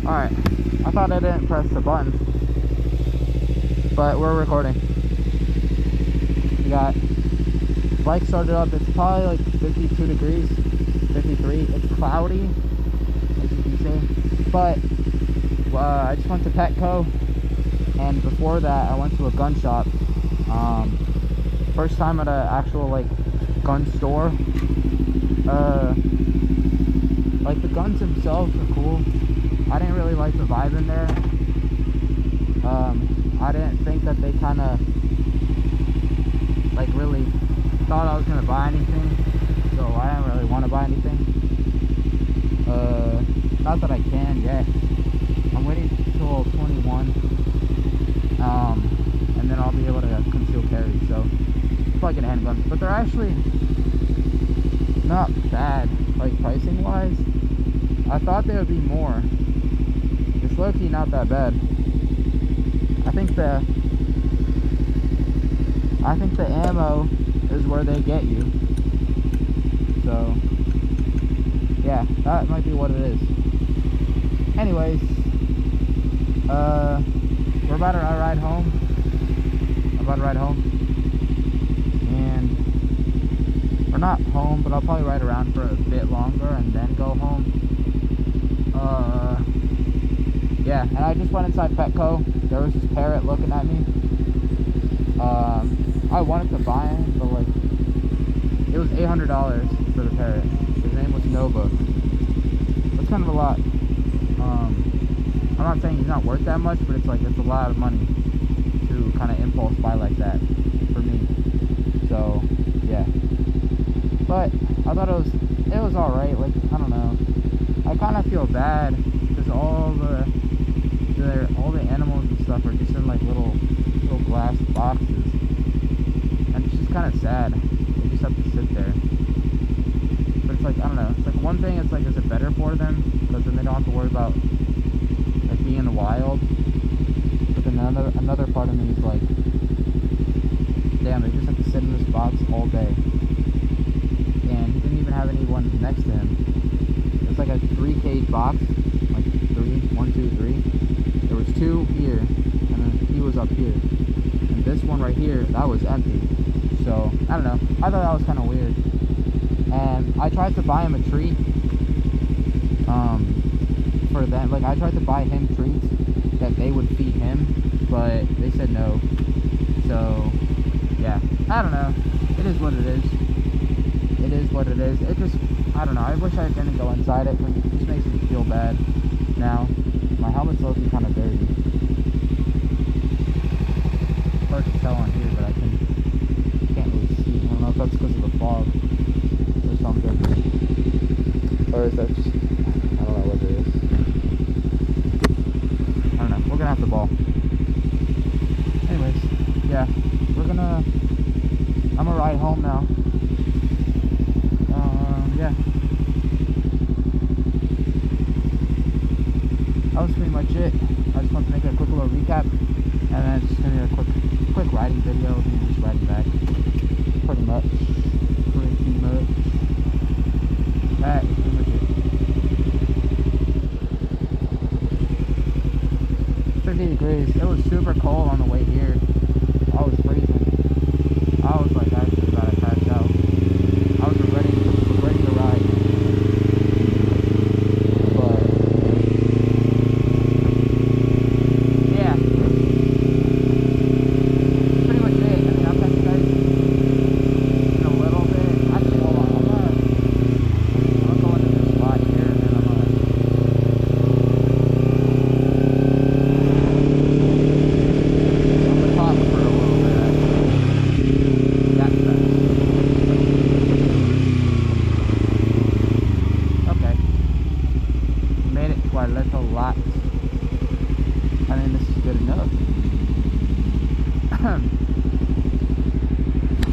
Alright, I thought I didn't press the button, but we're recording. We got bike started up. It's probably like 52 degrees, 53. It's cloudy, as you can see. But I just went to Petco, and before that, I went to a gun shop. First time at an actual like gun store. Like the guns themselves are cool. I didn't really like the vibe in there. I didn't think that they kind of like really thought I was gonna buy anything, so I didn't really want to buy anything. Not that I can yet. I'm waiting till 21, and then I'll be able to conceal carry. So plug-in handguns, but they're actually not bad, like pricing wise. I thought they would be more. It's low-key not that bad. I think the ammo is where they get you. So yeah, that might be what it is. Anyways, we're about to ride home. I'm about to ride home, and we're not home, but I'll probably ride around for a bit longer and then go home. Yeah, and I just went inside Petco. There was this parrot looking at me. I wanted to buy him, but like, it was $800 for the parrot. His name was Nova. That's kind of a lot. I'm not saying he's not worth that much, but it's like, it's a lot of money to kind of impulse buy like that for me. So yeah, but I thought it was all right. Like, I don't know, I kind of feel bad because all the animals and stuff are just in like little glass boxes, and it's just kind of sad. They just have to sit there. But it's like, I don't know, it's like one thing, it's like, is it better for them because then they don't have to worry about like being in the wild? But then another part of me is like, damn, they just have to sit in this box all day. And he didn't even have anyone next to him. It's like a 3-cage box, like 1, 2, 3. There was 2 here, and then he was up here, and this one right here, that was empty. So I don't know, I thought that was kind of weird. And I tried to buy him a treat, for them. Like, I tried to buy him treats that they would feed him, but they said no. So yeah, I don't know, it is what it is. It is what it is. It just, I don't know, I wish I didn't go inside it, because it just makes me feel bad now. My helmet's looking kind of dirty. It's hard to tell on here, but I can't really see. I don't know if that's because of the fog or something. Or is that just, I don't know what it is. I don't know. We're gonna have to ball. Anyways, yeah, I'm gonna ride home now. Yeah. That was pretty much it. I just wanted to make a quick little recap, and then it's just gonna be a quick riding video of me just riding back. Pretty much. That is pretty much it. 50 degrees. It was super cold on the way here. I was freezing. I was like, actually about to crash out. I was regretting the ride.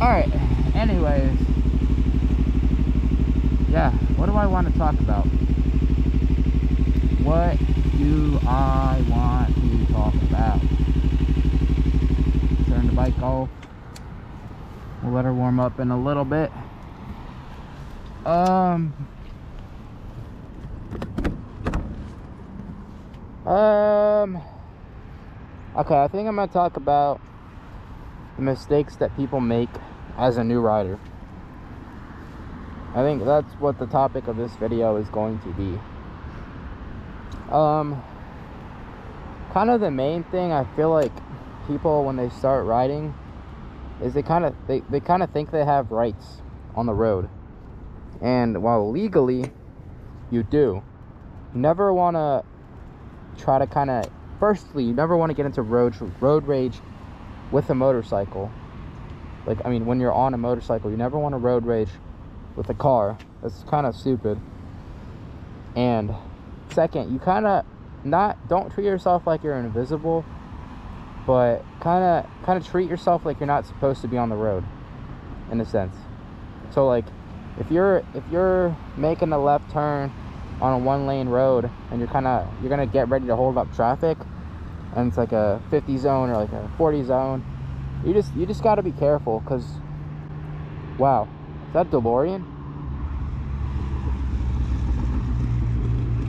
Alright, anyways, yeah, what do I want to talk about? What do I want to talk about? Turn the bike off. We'll let her warm up in a little bit. Okay, I think I'm gonna talk about the mistakes that people make as a new rider. I think that's what the topic of this video is going to be. Kind of the main thing I feel like people, when they start riding, is they kind of think they have rights on the road. And while legally you do, you never want to try to kind of, firstly, you never want to get into road rage with a motorcycle. Like, I mean, when you're on a motorcycle, you never want to road rage with a car. That's kind of stupid. And second, you kind of don't treat yourself like you're invisible, but kind of treat yourself like you're not supposed to be on the road, in a sense. So like, if you're making a left turn on a 1-lane road and you're gonna get ready to hold up traffic, and it's like a 50 zone or like a 40 zone, you just got to be careful, because wow, is that DeLorean?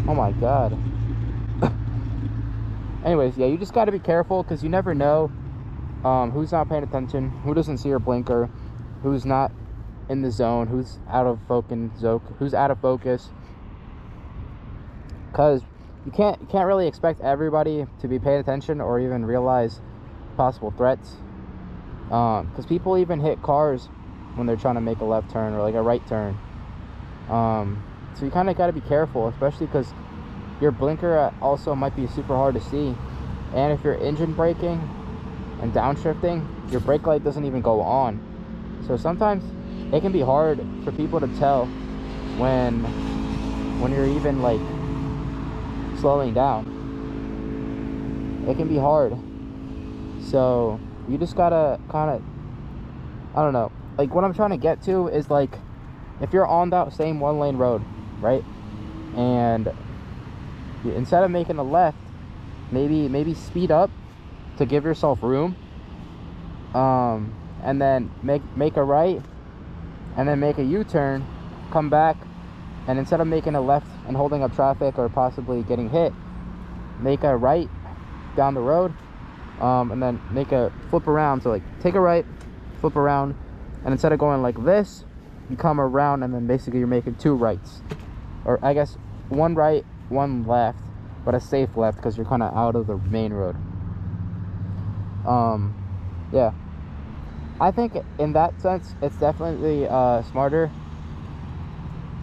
Oh my god. Anyways, yeah, you just got to be careful, because you never know who's not paying attention, who doesn't see your blinker, who's not in the zone, who's out of focus. Because you can't really expect everybody to be paying attention or even realize possible threats. Because people even hit cars when they're trying to make a left turn or like a right turn. So you kind of got to be careful, especially because your blinker also might be super hard to see. And if you're engine braking and downshifting, your brake light doesn't even go on. So sometimes it can be hard for people to tell when you're even like slowing down. It can be hard. So you just gotta kind of, I don't know, like what I'm trying to get to is, like, if you're on that same 1-lane road, right, and instead of making a left, maybe speed up to give yourself room, and then make a right, and then make a U-turn, come back, and instead of making a left and holding up traffic or possibly getting hit, make a right down the road, and then make a flip around. So like, take a right, flip around, and instead of going like this, you come around, and then basically you're making 2 rights, or I guess 1 right, 1 left, but a safe left, because you're kind of out of the main road. Yeah, I think in that sense it's definitely smarter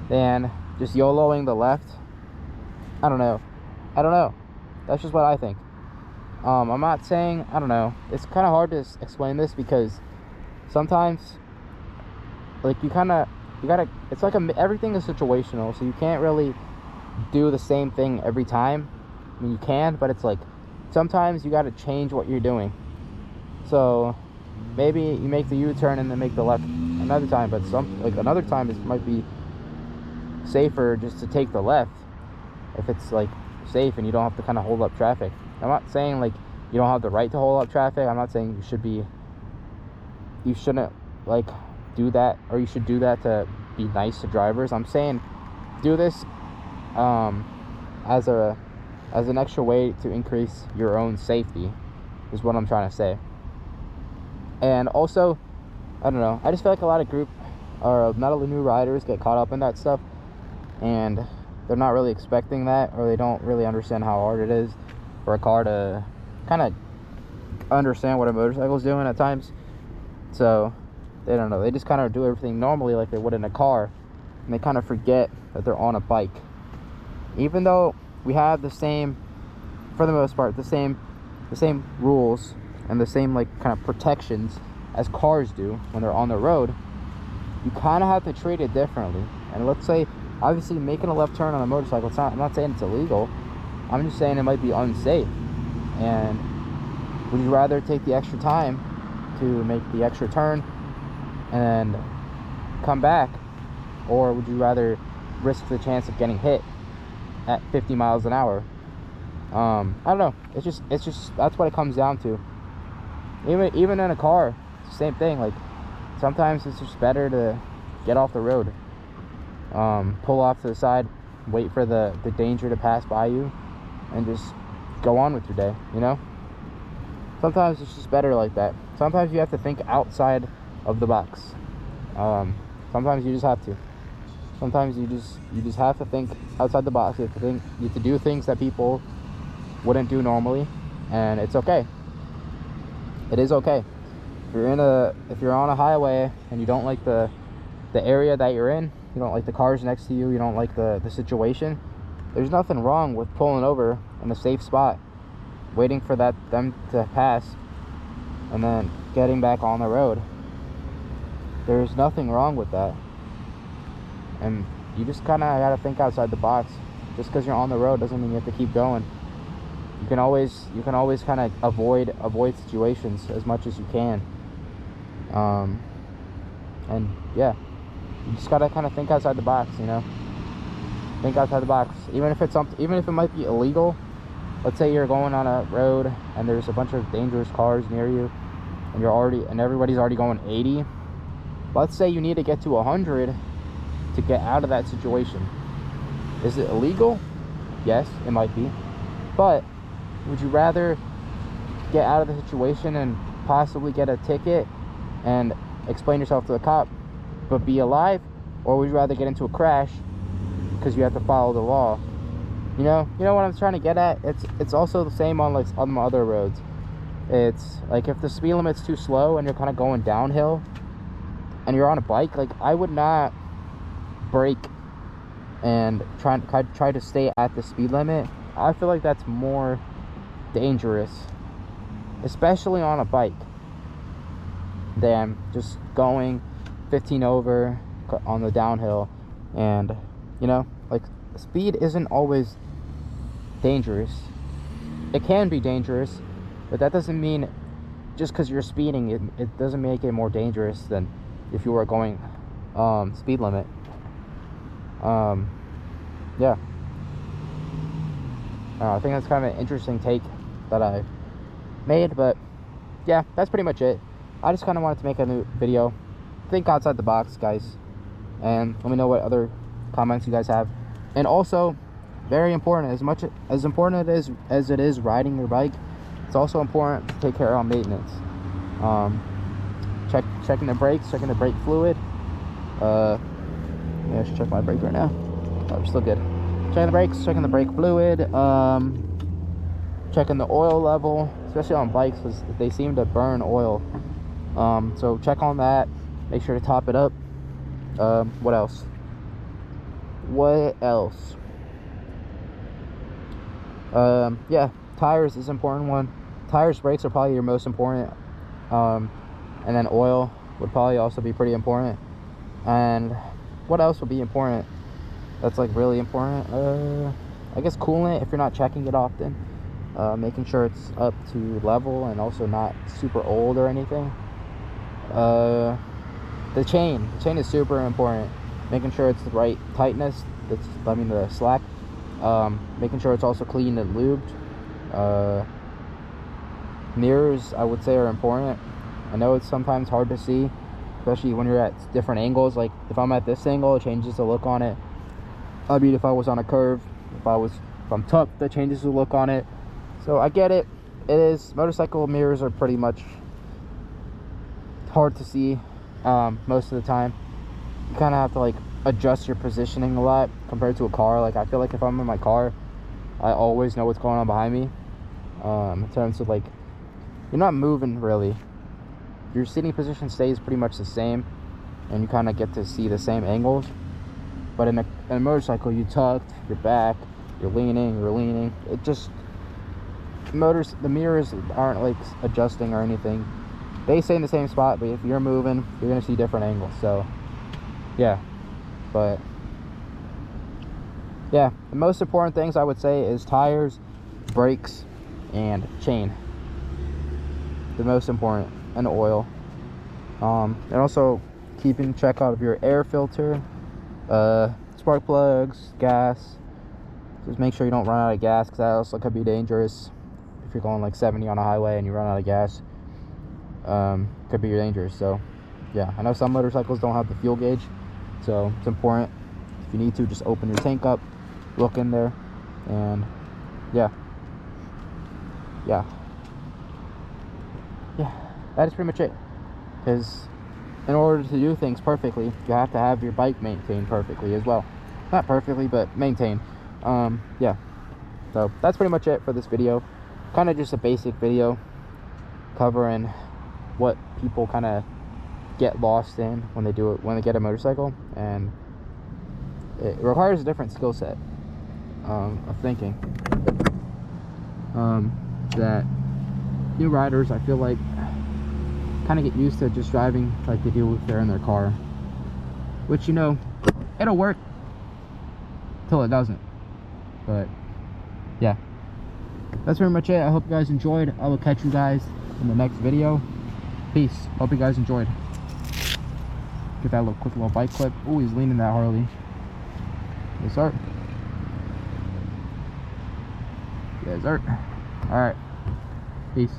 than just YOLOing the left. I don't know, that's just what I think. I'm not saying, I don't know, it's kind of hard to explain this, because sometimes, like, you gotta, it's like everything is situational, so you can't really do the same thing every time. I mean, you can, but it's like, sometimes you gotta change what you're doing. So maybe you make the U-turn and then make the left another time, but another time it might be safer just to take the left, if it's like safe and you don't have to kind of hold up traffic. I'm not saying like you don't have the right to hold up traffic. I'm not saying you shouldn't like do that, or you should do that to be nice to drivers. I'm saying do this as an extra way to increase your own safety, is what I'm trying to say. And also, I don't know, I just feel like a lot of not only new riders get caught up in that stuff, and they're not really expecting that, or they don't really understand how hard it is for a car to kind of understand what a motorcycle is doing at times. So they don't know, they just kind of do everything normally like they would in a car, and they kind of forget that they're on a bike. Even though we have the same, for the most part, the same rules and the same like kind of protections as cars do when they're on the road, you kind of have to treat it differently. And let's say, obviously, making a left turn on a motorcycle, I'm not saying it's illegal, I'm just saying it might be unsafe. And would you rather take the extra time to make the extra turn and come back, or would you rather risk the chance of getting hit at 50 miles an hour? I don't know, it's just that's what it comes down to. Even in a car, it's the same thing. Like, sometimes it's just better to get off the road, pull off to the side, wait for the danger to pass by you, and just go on with your day, you know? Sometimes it's just better like that. Sometimes you have to think outside of the box. Sometimes you just have to. Sometimes you just have to think outside the box. You have to do things that people wouldn't do normally, and it's okay. It is okay. If you're on a highway and you don't like the area that you're in, you don't like the cars next to you, you don't like the situation, there's nothing wrong with pulling over in a safe spot, waiting for them to pass, and then getting back on the road. There's nothing wrong with that. And you just kind of gotta think outside the box. Just because you're on the road doesn't mean you have to keep going. You can always kind of avoid situations as much as you can. And yeah, you just gotta kind of think outside the box, you know. Think outside the box, even if it might be illegal. Let's say you're going on a road and there's a bunch of dangerous cars near you, and everybody's already going 80. Let's say you need to get to 100 to get out of that situation. Is it illegal? Yes, it might be. But would you rather get out of the situation and possibly get a ticket and explain yourself to the cop but be alive, or would you rather get into a crash because you have to follow the law? You know what I'm trying to get at? It's also the same on on other roads. It's like if the speed limit's too slow and you're kind of going downhill and you're on a bike, like I would not brake and try to stay at the speed limit. I feel like that's more dangerous, especially on a bike, than just going 15 over on the downhill. And like, speed isn't always dangerous. It can be dangerous, but that doesn't mean just because you're speeding it doesn't make it more dangerous than if you were going speed limit. Yeah, I think that's kind of an interesting take that I made, but yeah, that's pretty much it. I just kind of wanted to make a new video. Think outside the box, guys, and let me know what other comments you guys have. And also, very important, as important as it is riding your bike, it's also important to take care of maintenance. Checking the brakes, checking the brake fluid. Yeah, I should check my brake right now. Oh, we're still good. Checking the brakes, checking the brake fluid, checking the oil level, especially on bikes because they seem to burn oil. So check on that. Make sure to top it up. What else? Yeah, tires is an important one. Tires, brakes are probably your most important. And then oil would probably also be pretty important. And what else would be important? That's like really important. I guess coolant, if you're not checking it often. Making sure it's up to level and also not super old or anything. The chain is super important. Making sure it's the right tightness, the slack. Making sure it's also clean and lubed. Mirrors, I would say, are important. I know it's sometimes hard to see, especially when you're at different angles. Like if I'm at this angle, it changes the look on it. I mean, if I was on a curve, if I'm tucked, that changes the look on it. So I get it. Motorcycle mirrors are pretty much hard to see most of the time. You kind of have to like adjust your positioning a lot compared to a car. Like I feel like if I'm in my car, I always know what's going on behind me. In terms of like, you're not moving really. Your sitting position stays pretty much the same, and you kind of get to see the same angles. But in a motorcycle, you tucked, you're back, you're leaning. It just, the mirrors aren't like adjusting or anything. They stay in the same spot, but if you're moving, you're gonna see different angles. So yeah, but yeah, the most important things I would say is tires, brakes, and chain. The most important, and oil. And also keeping check out of your air filter, spark plugs, gas. Just make sure you don't run out of gas, because that also could be dangerous. If you're going like 70 on a highway and you run out of gas, could be dangerous. So yeah, I know some motorcycles don't have the fuel gauge, so it's important. If you need to, just open your tank up, look in there, and yeah. yeah, that is pretty much it. Because in order to do things perfectly, you have to have your bike maintained perfectly as well. Not perfectly, but maintained. Yeah, so that's pretty much it for this video. Kind of just a basic video covering what people kind of get lost in when they do it, when they get a motorcycle. And it requires a different skill set of thinking that new riders, I feel like, kind of get used to just driving like they do if they're in their car, which, you know, it'll work till it doesn't. But yeah, that's pretty much it. I hope you guys enjoyed. I will catch you guys in the next video. Peace. Hope you guys enjoyed. Get that quick little bike clip. Oh, he's leaning that Harley. Yes, sir. Yes, sir. All right. Peace.